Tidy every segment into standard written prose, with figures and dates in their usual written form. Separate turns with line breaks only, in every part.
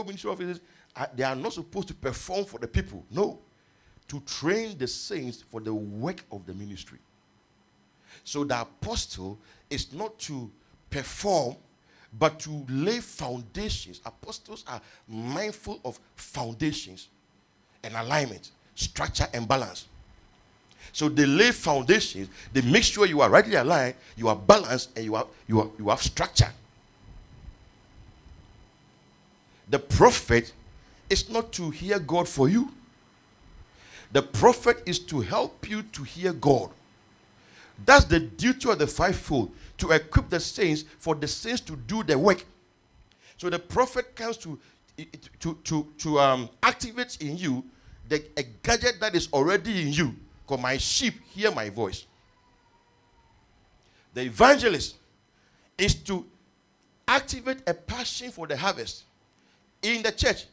fivefold ministry offices, they are not supposed to perform for the people. No. To train the saints for the work of the ministry. So the apostle is not to perform, but to lay foundations. Apostles are mindful of foundations and alignment, structure and balance. So they lay foundations. They make sure you are rightly aligned, you are balanced, and you have structure. The prophet is not to hear God for you. The prophet is to help you to hear God. That's the duty of the fivefold, to equip the saints for the saints to do the work. So the prophet comes to activate in you a gadget that is already in you. Because my sheep hear my voice. The evangelist is to activate a passion for the harvest. In the church,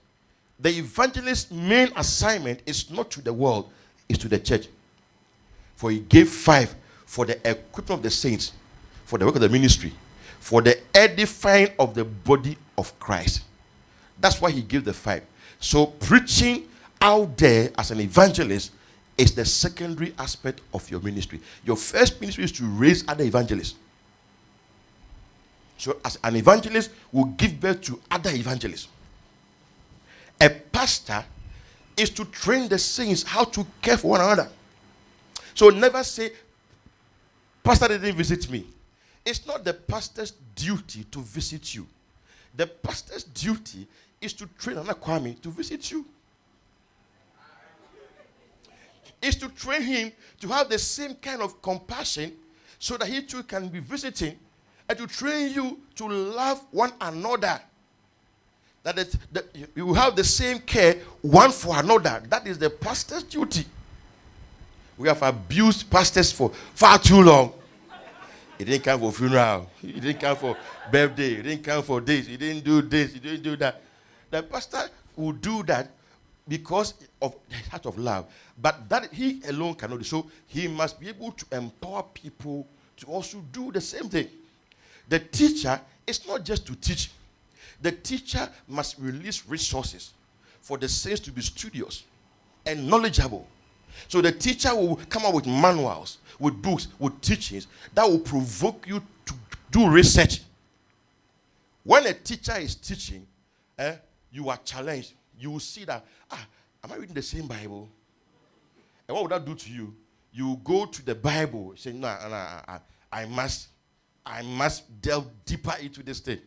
the evangelist's main assignment is not to the world, it's to the church. For he gave 5 for the equipment of the saints, for the work of the ministry, for the edifying of the body of Christ. That's why he gave the 5. So preaching out there as an evangelist is the secondary aspect of your ministry. Your first ministry is to raise other evangelists. So as an evangelist will give birth to other evangelists. A pastor is to train the saints how to care for one another. So never say, pastor didn't visit me. It's not the pastor's duty to visit you. The pastor's duty is to train another Kwame to visit you. Is to train him to have the same kind of compassion so that he too can be visiting, and to train you to love one another. That you have the same care one for another. That is the pastor's duty. We have abused pastors for far too long. He didn't come for funeral. He didn't come for birthday. He didn't come for this. He didn't do this. He didn't do that. The pastor will do that because of the heart of love. But that he alone cannot do. So he must be able to empower people to also do the same thing. The teacher is not just to teach. The teacher must release resources for the saints to be studious and knowledgeable. So the teacher will come up with manuals, with books, with teachings that will provoke you to do research. When a teacher is teaching, you are challenged. You will see that, am I reading the same Bible? And what would that do to you? You go to the Bible, say, no, I must delve deeper into this thing.